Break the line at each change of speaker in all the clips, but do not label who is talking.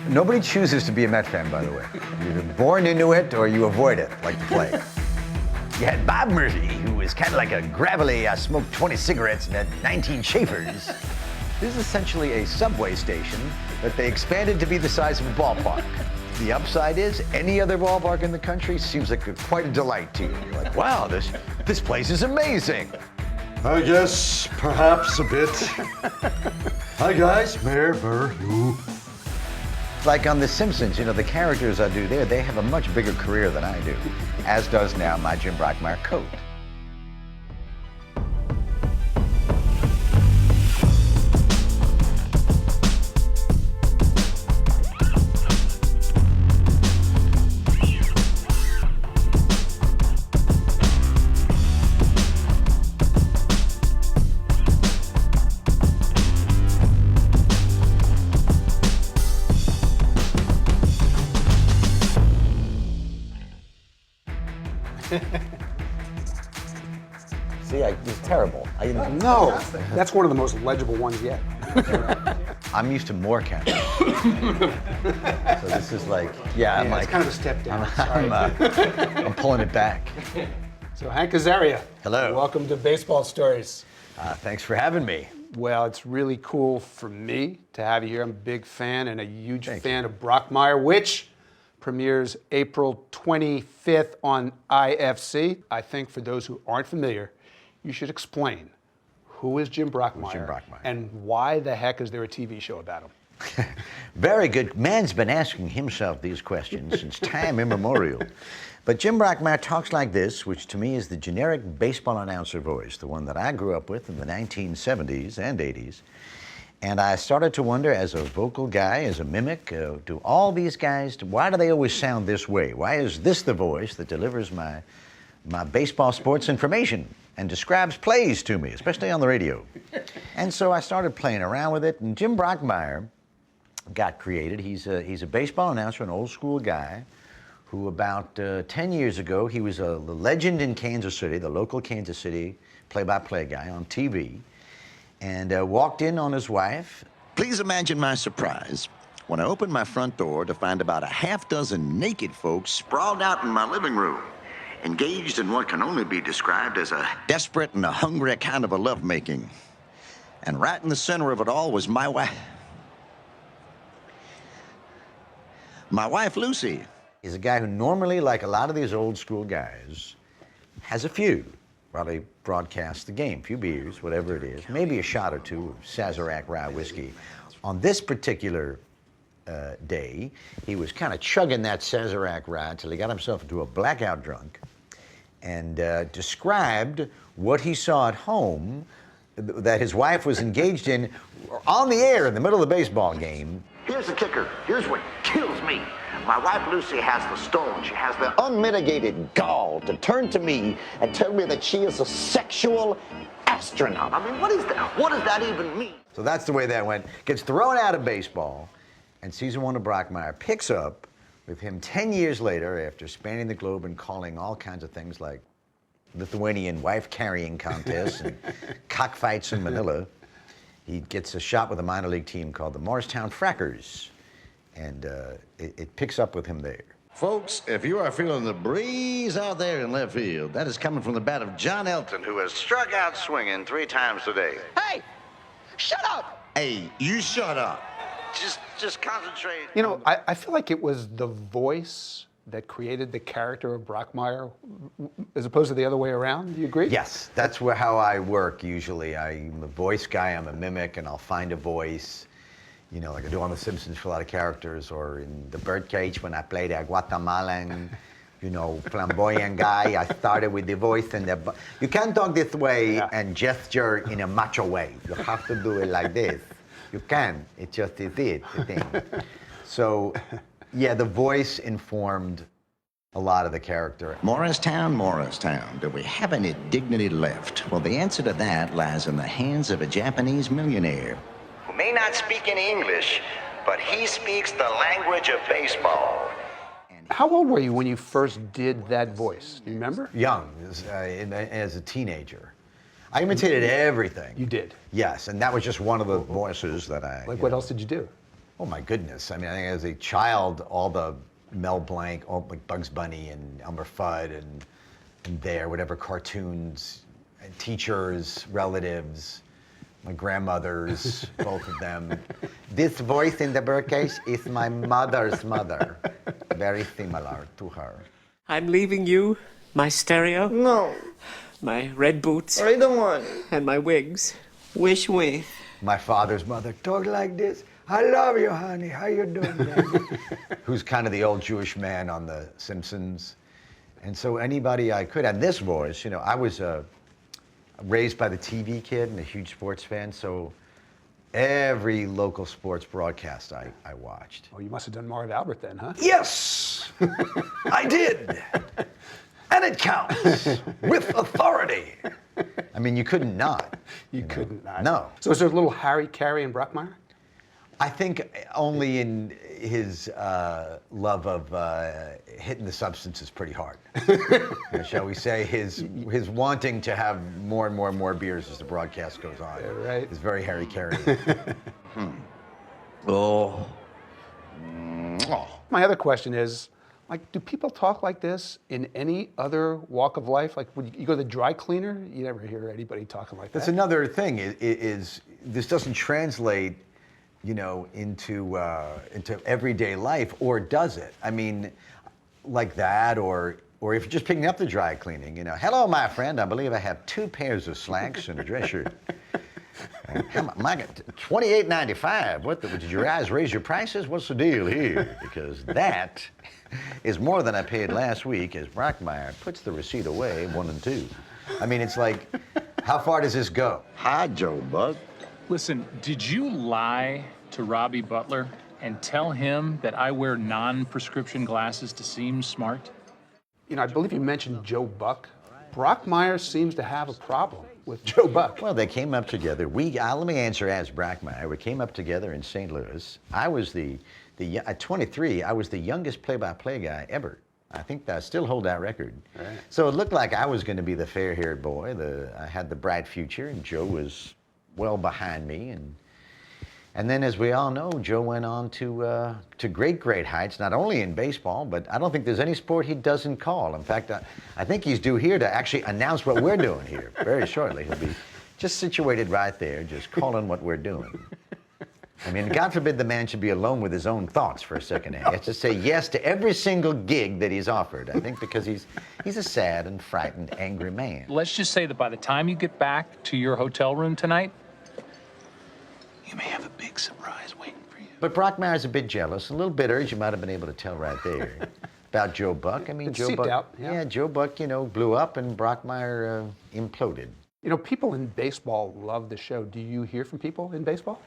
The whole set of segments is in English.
Nobody chooses to be a Met fan, by the way. You're born into it or you avoid it, like the plague. You had Bob Murphy, who was kind of like a gravelly, smoked 20 cigarettes and had 19 chafers. This is essentially a subway station that they expanded to be the size of a ballpark. The upside is, any other ballpark in the country seems like quite a delight to you. You're like, wow, this place is amazing.
I guess perhaps a bit. Hi guys, Mayor Burr.
Like on The Simpsons, you know, the characters I do there, they have a much bigger career than I do, as does now my Jim Brockmire coat. See, it's terrible.
No, that's one of the most legible ones yet.
I'm used to more cameras. So this is like, yeah, I'm like,
it's kind of a step down.
I'm pulling it back.
So Hank Azaria.
Hello.
Welcome to Baseball Stories.
Thanks for having me.
Well, it's really cool for me to have you here. I'm a big fan and a huge fan of Brockmire, which premieres April 25th on IFC. I think for those who aren't familiar, you should explain who is Jim Brockmire, and why the heck is there a TV show about him?
Very good. Man's been asking himself these questions since time immemorial. But Jim Brockmire talks like this, which to me is the generic baseball announcer voice, the one that I grew up with in the 1970s and 80s. And I started to wonder, as a vocal guy, as a mimic, do all these guys, why do they always sound this way? Why is this the voice that delivers my baseball sports information and describes plays to me, especially on the radio? And so I started playing around with it, and Jim Brockmire got created. He's a baseball announcer, an old school guy, who about 10 years ago, he was a legend in Kansas City, the local Kansas City play-by-play guy on TV, and walked in on his wife.
Please imagine my surprise when I opened my front door to find about a half dozen naked folks sprawled out in my living room, engaged in what can only be described as a desperate and a hungry kind of a lovemaking. And right in the center of it all was my wife. My wife, Lucy.
He's a guy who normally, like a lot of these old school guys, has a few while they broadcast the game. A few beers, whatever it is, maybe a shot or two of Sazerac rye whiskey. On this particular day, he was kind of chugging that Sazerac rye until he got himself into a blackout drunk and described what he saw at home that his wife was engaged in on the air in the middle of the baseball game.
Here's the kicker. Here's what kills me. My wife Lucy has the stone. She has the unmitigated gall to turn to me and tell me that she is a sexual astronaut. I mean, what is that? What does that even mean?
So that's the way that went. Gets thrown out of baseball, and season 1 of Brockmire picks up with him 10 years later after spanning the globe and calling all kinds of things like Lithuanian wife-carrying contests and cockfights in Manila. He gets a shot with a minor league team called the Morristown Frackers, and it picks up with him there.
Folks, if you are feeling the breeze out there in left field, that is coming from the bat of John Elton, who has struck out swinging 3 times today. Hey, shut up! Hey, you shut up. Just concentrate.
You know, I feel like it was the voice that created the character of Brockmire as opposed to the other way around. Do you agree?
Yes, that's how I work usually. I'm a voice guy, I'm a mimic, and I'll find a voice, you know, like I do on The Simpsons for a lot of characters, or in The Birdcage when I played a Guatemalan, you know, flamboyant guy. I started with the voice and you can't talk this way and gesture in a macho way. You have to do it like this. You can. It just is the thing. So, yeah, the voice informed a lot of the character.
Morristown, do we have any dignity left? Well, the answer to that lies in the hands of a Japanese millionaire who may not speak any English, but he speaks the language of baseball.
How old were you when you first did that voice? Do you remember?
Young, as a teenager. I imitated everything.
You did?
Yes, and that was just one of the voices that I...
Like what else did you do?
Oh my goodness! I mean, I think as a child, all the Mel Blanc, all like Bugs Bunny and Elmer Fudd and whatever cartoons, and teachers, relatives, my grandmothers, both of them. This voice in the bookcase is my mother's mother, very similar to her.
I'm leaving you, my stereo.
No,
My red boots.
I don't want.
And my wigs.
Wish with.
My father's mother, talk like this. I love you, honey. How you doing, baby? Who's kind of the old Jewish man on The Simpsons. And so anybody I could, and this voice, I was raised by the TV kid and a huge sports fan, so every local sports broadcast I watched.
Oh, you must have done Marv Albert then, huh?
Yes, I did. And it counts with authority. I mean, you couldn't not.
You couldn't not.
No.
So is there a little Harry Carey and Brockmire?
I think only in his love of hitting the substances pretty hard. Shall we say his wanting to have more and more and more beers as the broadcast goes on.
Yeah, right.
Is very Harry Carey.
Oh.
My other question is, like, do people talk like this in any other walk of life? Like, when you go to the dry cleaner, you never hear anybody talking like that.
That's another thing. Is this doesn't translate, into everyday life, or does it? I mean, like that, or if you're just picking up the dry cleaning, hello, my friend. I believe I have 2 pairs of slacks and a dress shirt. My God, $28.95. What? Did your guys raise your prices? What's the deal here? Because that is more than I paid last week. As Brockmire puts the receipt away, 1 and 2. I mean, it's like, how far does this go?
Hi, Joe Buck.
Listen, did you lie to Robbie Butler and tell him that I wear non-prescription glasses to seem smart?
I believe you mentioned Joe Buck. Brockmire seems to have a problem with Joe Buck.
Well, they came up together. Let me answer as Brockmire. We came up together in St. Louis. I was at 23, I was the youngest play-by-play guy ever. I think I still hold that record.
Right.
So it looked like I was going to be the fair-haired boy. I had the bright future, and Joe was well behind me. And then, as we all know, Joe went on to great heights, not only in baseball, but I don't think there's any sport he doesn't call. In fact, I think he's due here to actually announce what we're doing here very shortly. He'll be just situated right there, just calling what we're doing. I mean, God forbid the man should be alone with his own thoughts for a second. He has to say yes to every single gig that he's offered, I think, because he's a sad and frightened, angry man.
Let's just say that by the time you get back to your hotel room tonight, you may have a big surprise waiting for you.
But Brockmire's a bit jealous, a little bitter, as you might have been able to tell right there, about Joe Buck. I mean,
It's
Joe
seeped
Buck.
out, yeah.
Joe Buck, blew up, and Brockmire imploded.
People in baseball love the show. Do you hear from people in baseball?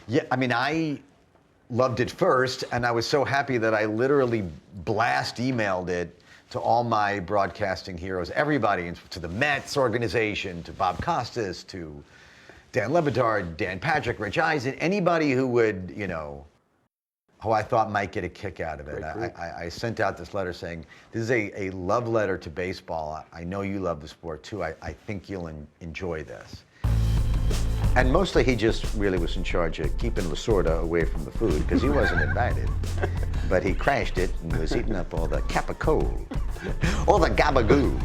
Yeah, I mean, I loved it first, and I was so happy that I literally emailed it to all my broadcasting heroes, everybody, to the Mets organization, to Bob Costas, to Dan Lebedard, Dan Patrick, Rich Eisen, anybody who would, who I thought might get a kick out of it. I sent out this letter saying, this is a love letter to baseball. I know you love the sport too. I think you'll enjoy this. And mostly he just really was in charge of keeping Lasorda away from the food because he wasn't invited. But he crashed it and was eating up all the capicola, all the gabagoo.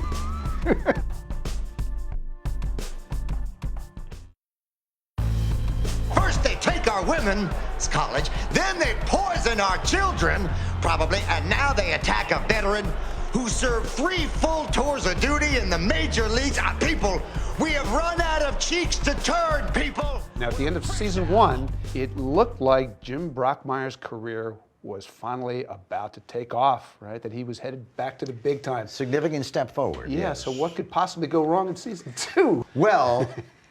First they take our women's college, then they poison our children, probably, and now they attack a veteran who served 3 full tours of duty in the major leagues. People, we have run out of cheeks to turn, people.
Now, at the end of season 1, it looked like Jim Brockmire's career was finally about to take off, right? That he was headed back to the big time.
Significant step forward.
Yeah,
yes.
so what could possibly go wrong in season 2?
Well,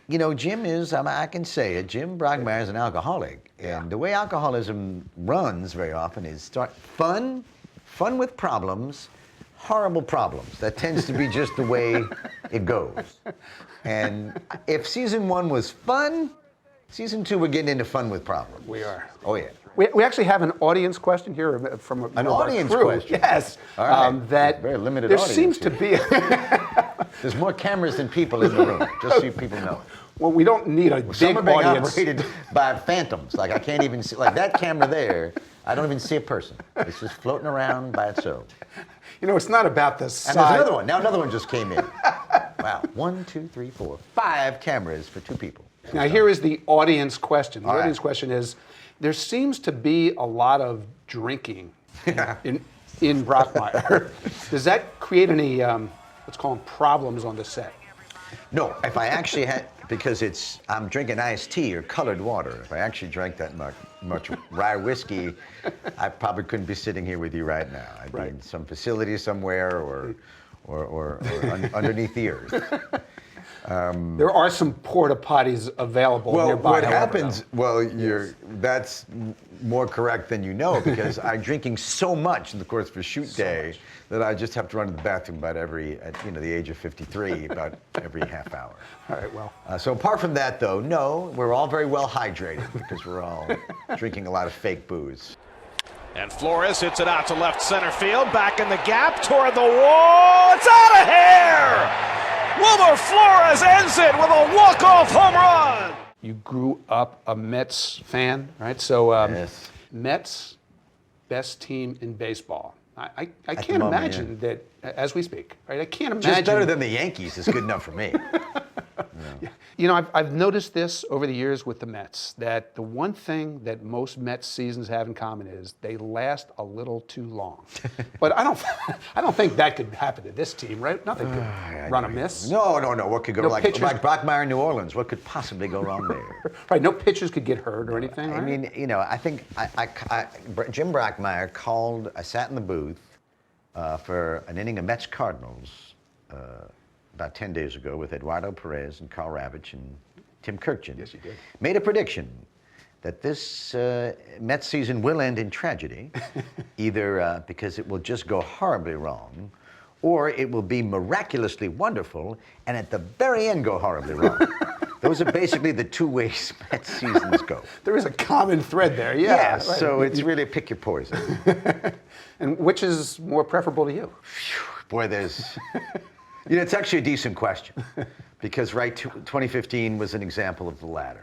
Jim is, I can say it, Jim Brockmire is an alcoholic. And the way alcoholism runs very often is fun with problems, horrible problems. That tends to be just the way it goes. And if season 1 was fun, season 2 we're getting into fun with problems.
We are.
Oh, yeah.
We actually have an audience question here from
An
our
audience
crew.
question?
Yes.
All right.
That
Very limited
there
audience
seems to
here.
be.
There's more cameras than people in the room, just so you people know.
Well, we don't need a
Some
big
are being
audience.
operated by phantoms. Like I can't even see, like that camera there, I don't even see a person. It's just floating around by itself.
You know, it's not about the
And
size.
there's another one. Now another one just came in. Wow. 1, 2, 3, 4, 5 cameras for 2 people.
Now, here is the audience question. The
All right.
audience question is, there seems to be a lot of drinking in Brockmire. Does that create any, let's call them problems on the set?
No, if I actually had, because I'm drinking iced tea or colored water. If I actually drank that much rye whiskey, I probably couldn't be sitting here with you right now. I'd be in some facility somewhere or underneath the earth.
There are some porta potties available
Well,
nearby.
what
however,
happens?
though.
Well, that's more correct than you know because I'm drinking so much in the course of a shoot day that I just have to run to the bathroom about at the age of 53, about every half hour.
All right, well.
So apart from that, though, no, we're all very well hydrated because we're all drinking a lot of fake booze.
And Flores hits it out to left center field, back in the gap, toward the wall. It's out of here! Wilmer Flores ends it with a walk-off home run!
You grew up a Mets fan, right? So,
Yes.
Mets, best team in baseball. I
the
can't
moment,
imagine that, as we speak, right? I can't imagine.
Just better than the Yankees is good enough for me.
You know, I've noticed this over the years with the Mets, that the one thing that most Mets seasons have in common is they last a little too long. But I don't think that could happen to this team, right? Nothing could run amiss.
No. What could go
No
like
pitchers-
Brockmire in New Orleans? What could possibly go wrong there?
Right, no pitchers could get hurt or anything, right?
I mean, you know, I think Jim Brockmire called. I sat in the booth for an inning of Mets Cardinals about 10 days ago with Eduardo Perez and Carl Ravitch and Tim Kirkjian.
Yes, you did.
Made a prediction that this Mets season will end in tragedy, either because it will just go horribly wrong, or it will be miraculously wonderful and at the very end go horribly wrong. Those are basically the 2 ways Mets seasons go.
There is a common thread there, yeah.
Yeah,
right.
so it's really pick your poison.
And which is more preferable to you?
Boy, there's, it's actually a decent question because, 2015 was an example of the latter.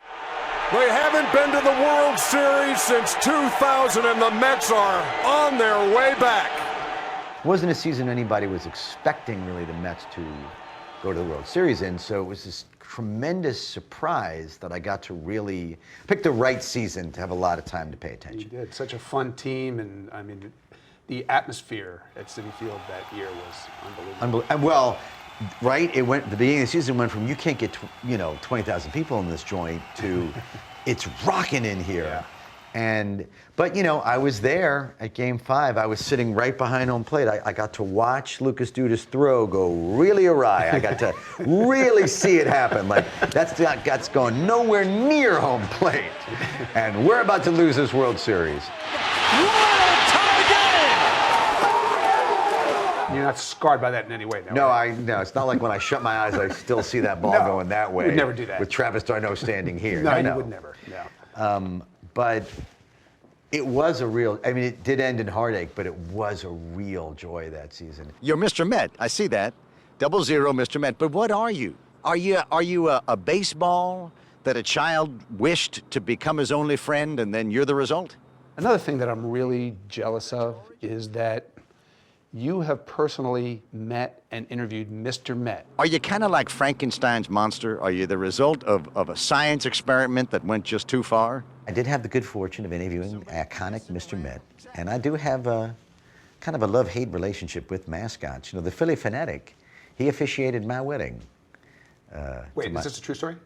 They haven't been to the World Series since 2000, and the Mets are on their way back.
It wasn't a season anybody was expecting, really, the Mets to go to the World Series in, so it was this tremendous surprise that I got to really pick the right season to have a lot of time to pay
You
attention.
did. Such a fun team, and I mean, the atmosphere at Citi Field that year was unbelievable.
Well, right, the beginning of the season went from you can't get 20,000 people in this joint to it's rocking in here.
Yeah.
But I was there at Game 5. I was sitting right behind home plate. I got to watch Lucas Duda's throw go really awry. I got to really see it happen. Like that's going nowhere near home plate, and we're about to lose this World Series.
You're not scarred by that in any way, though.
No,
right?
no, it's not like when I shut my eyes, I still see that ball
No,
going that way.
you would never do that.
With Travis d'Arnaud standing here.
No, you
No.
would never. No.
But it was a real, it did end in heartache, but it was a real joy that season.
You're Mr. Met. I see that. 00, Mr. Met. But what are you? Are you a baseball that a child wished to become his only friend, and then you're the result?
Another thing that I'm really jealous of is that you have personally met and interviewed Mr. Met.
Are you kind of like Frankenstein's monster? Are you the result of a science experiment that went just too far?
I did have the good fortune of interviewing iconic Mr. Met, and I do have a kind of a love-hate relationship with mascots. The Philly Fanatic, he officiated my wedding.
Wait, is this a true story?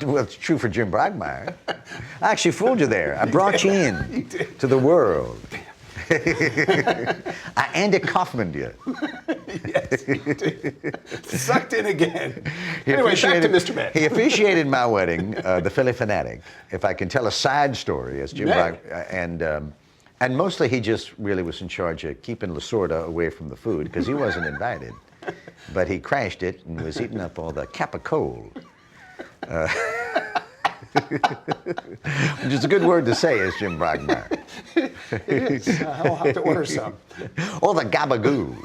Well, it's true for Jim Brockmire. I actually fooled you there. I brought you in to the world. I Andy Kaufman'd you.
Yes, you did. Sucked in again. Anyway, back to Mr. Met.
He officiated my wedding, the Philly Fanatic. If I can tell a side story, as Jim and mostly he just really was in charge of keeping Lasorda away from the food because he wasn't invited. But he crashed it and was eating up all the capicola. Which is a good word to say, as Jim Brockmire.
It is. I'll have to order some.
All the gabagoo.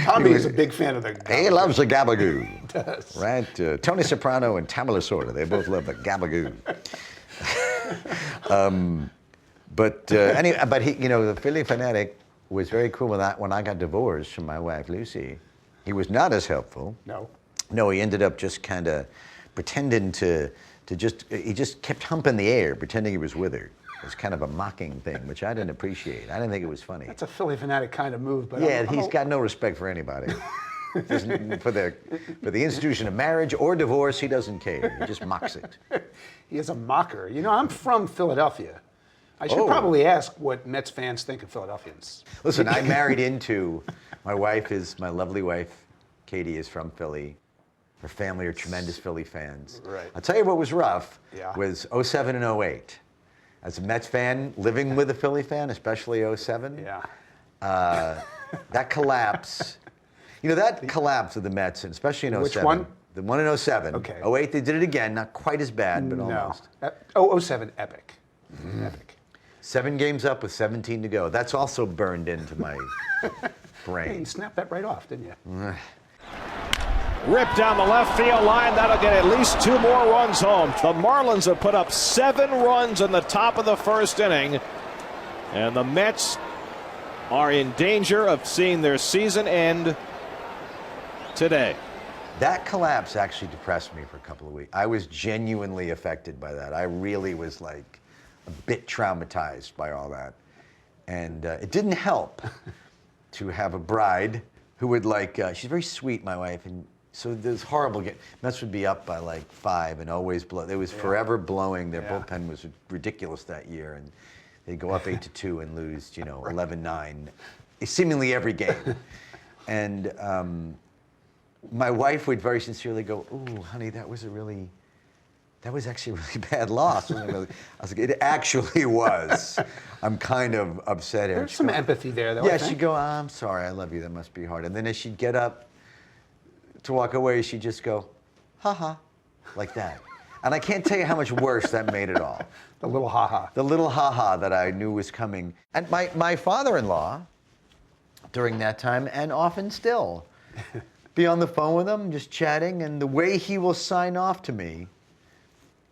Tommy is a big fan of the
He
gabagoo.
loves the gabagoo.
He does.
Right? Tony Soprano and Tamala Sorda, they both love the gabagoo. But he, the Philly fanatic was very cool with that. When I got divorced from my wife Lucy, he was not as helpful. No, he ended up just kind of pretending he just kept humping the air, pretending he was with her. It was kind of a mocking thing, which I didn't appreciate. I didn't think it was funny.
That's a Philly fanatic kind of move, but
yeah, he's got no respect for anybody. For the institution of marriage or divorce, he doesn't care. He just mocks it.
He is a mocker. I'm from Philadelphia. I should probably ask what Mets fans think of Philadelphians.
Listen, I married into, my lovely wife, Katie, is from Philly. Her family are tremendous Philly fans.
Right.
I'll tell you what was rough
Yeah.
was 07 and 08. As a Mets fan, living with a Philly fan, especially 07,
Yeah.
that collapse, that collapse of the Mets, and especially in 07.
Which one?
The one in 07.
Okay.
08, they did it again, not quite as bad, but almost.
No. 07, epic. Epic.
7 games up with 17 to go. That's also burned into my
Hey,
brain.
you snapped that right off, didn't you?
Ripped down the left field line. That'll get at least 2 more runs home. The Marlins have put up 7 runs in the top of the first inning. And the Mets are in danger of seeing their season end today.
That collapse actually depressed me for a couple of weeks. I was genuinely affected by that. I really was like a bit traumatized by all that. And it didn't help to have a bride who would she's very sweet, my wife, and so this horrible game. Mets would be up by like 5 and always blow. It was forever blowing. Their bullpen was ridiculous that year, and they'd go up 8-2 and lose, 11-9, seemingly every game. And my wife would very sincerely go, "Ooh, honey, that was actually a really bad loss." I was like, "It actually was. I'm kind of upset here."
There's some empathy there, though.
Yeah, she'd go, "I'm sorry, I love you. That must be hard." And then as she'd get up to walk away, she'd just go, "Ha ha," like that. And I can't tell you how much worse that made it all.
The little ha-ha.
The little ha-ha that I knew was coming. And my father-in-law, during that time, and often still, be on the phone with him, just chatting, and the way he will sign off to me,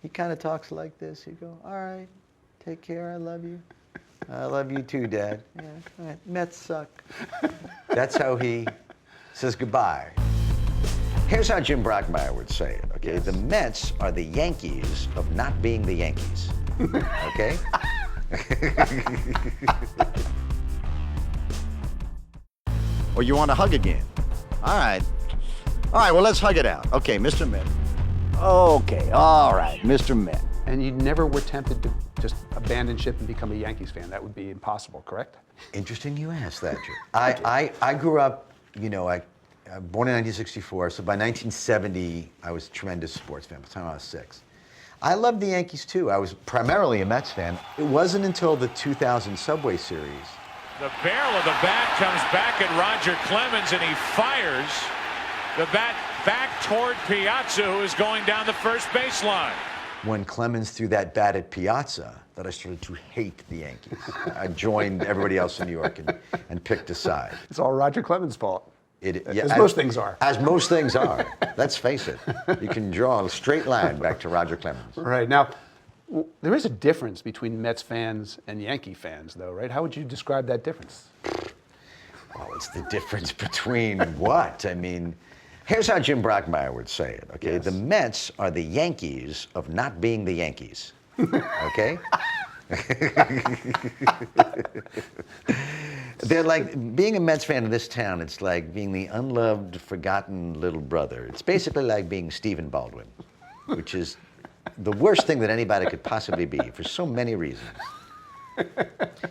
he kind of talks like this. He'd go, "All right, take care, I love you. I love you too, Dad. Yeah, all right, Mets suck." That's how he says goodbye. Here's how Jim Brockmire would say it, okay? The Mets are the Yankees of not being the Yankees, okay?
Or you want to hug again? All right, well, let's hug it out. Okay, Mr. Met. Okay, all right, Mr. Met.
And you never were tempted to just abandon ship and become a Yankees fan. That would be impossible, correct?
Interesting you asked that, Jim. I grew up, born in 1964, so by 1970, I was a tremendous sports fan by the time I was 6. I loved the Yankees too. I was primarily a Mets fan. It wasn't until the 2000 Subway Series.
The barrel of the bat comes back at Roger Clemens, and he fires the bat back toward Piazza, who is going down the first baseline.
When Clemens threw that bat at Piazza, that I started to hate the Yankees. I joined everybody else in New York and picked a side.
It's all Roger Clemens' fault.
As
most things are.
As most things are. Let's face it. You can draw a straight line back to Roger Clemens.
Right. Now, there is a difference between Mets fans and Yankee fans, though, right? How would you describe that difference?
Well, it's the difference between what? I mean, here's how Jim Brockmire would say it, okay?
Yes.
The Mets are the Yankees of not being the Yankees, okay? They're like, being a Mets fan in this town, it's like being the unloved, forgotten little brother. It's basically like being Stephen Baldwin, which is the worst thing that anybody could possibly be for so many reasons.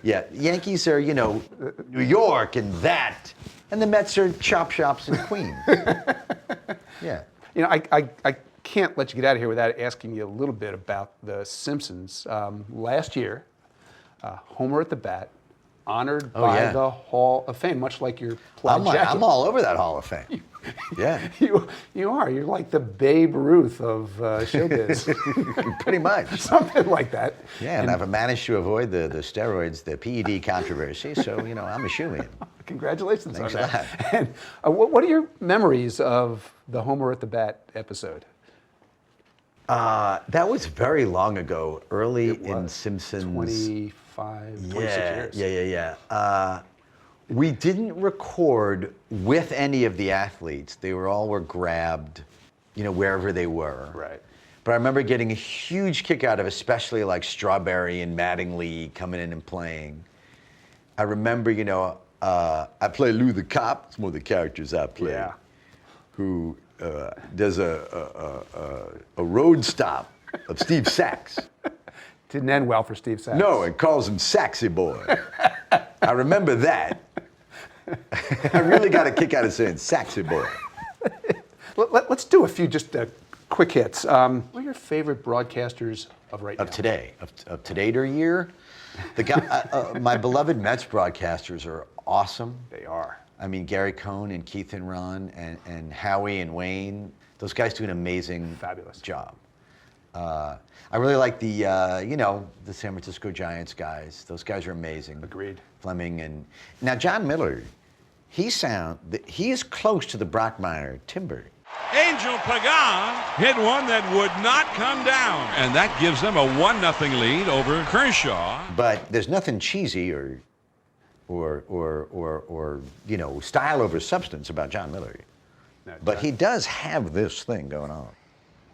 Yeah, Yankees are, New York and that, and the Mets are chop shops in Queens. Yeah.
I can't let you get out of here without asking you a little bit about The Simpsons. Last year, Homer at the bat, honored by the Hall of Fame, much like your plaid jacket.
I'm all over that Hall of Fame. Yeah.
You are. You're like the Babe Ruth of showbiz.
Pretty much.
Something like that.
Yeah, and I've managed to avoid the steroids, the PED controversy, so, I'm a shoo-in.
Congratulations
Thanks
on
a
that. And what are your memories of the Homer at the Bat episode?
That was very long ago, early in Simpsons.
25, 26 years.
Yeah. We didn't record with any of the athletes. They were grabbed, wherever they were.
Right.
But I remember getting a huge kick out of, especially like Strawberry and Mattingly coming in and playing. I remember, I play Lou the Cop. It's one of the characters I play.
Yeah.
Who does a road stop of Steve Sachs.
Didn't end well for Steve Sachs.
No, it calls him Saxy Boy. I remember that. I really got a kick out of saying Saxy Boy.
Let's do a few just quick hits. What are your favorite broadcasters of right now?
Of today, of today year? The guy, my beloved Mets broadcasters are awesome.
They are.
I mean, Gary Cohn and Keith and Ron and Howie and Wayne, those guys do an amazing
Fabulous
job. I really like the San Francisco Giants guys. Those guys are amazing.
Agreed.
Fleming and now John Miller, he is close to the Brockmire timber.
Angel Pagan hit one that would not come down, and that gives them a 1-0 lead over Kershaw.
But there's nothing cheesy or style over substance about John Miller.
No,
but he does have this thing going on.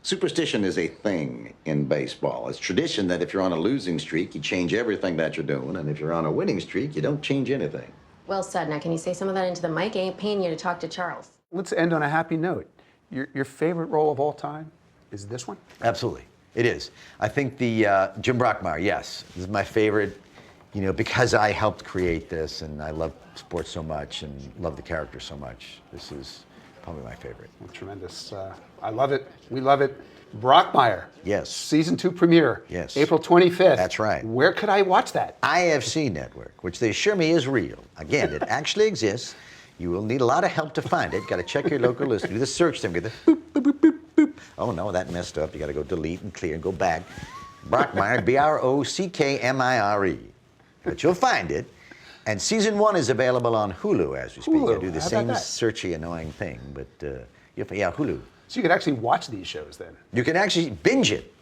Superstition is a thing in baseball. It's tradition that if you're on a losing streak, you change everything that you're doing, and if you're on a winning streak, you don't change anything.
Well said. Now, can you say some of that into the mic? I ain't paying you to talk to Charles.
Let's end on a happy note. Your favorite role of all time is this one?
Absolutely. It is. I think the Jim Brockmire, yes. This is my favorite, because I helped create this, and I love sports so much and love the character so much. This is probably my favorite.
Well, tremendous. I love it. We love it. Brockmire.
Yes.
Season 2 premiere.
Yes.
April 25th.
That's right.
Where could I watch that?
IFC Network, which they assure me is real. Again, it actually exists. You will need a lot of help to find it. Got to check your local list. Do the search thing. Get the boop, boop, boop, boop, boop. Oh, no, that messed up. You got to go delete and clear and go back. Brockmire, Brockmire. But you'll find it. And season 1 is available on Hulu as we speak.
Hulu.
I do the
How
same
about that?
searchy, annoying thing. But Hulu.
So you could actually watch these shows then?
You can actually binge it.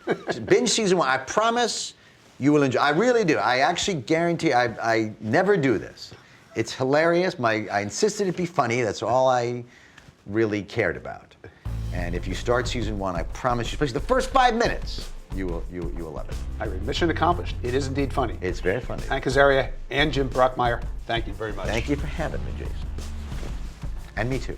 Binge season 1. I promise you will enjoy. I really do. I actually guarantee. I never do this. It's hilarious. I insisted it be funny. That's all I really cared about. And if you start season 1, I promise you, especially the first 5 minutes, you will love it.
Mission accomplished. It is indeed funny.
It's very funny.
Hank Azaria and Jim Brockmire, thank you very much.
Thank you for having me, Jason. And me too.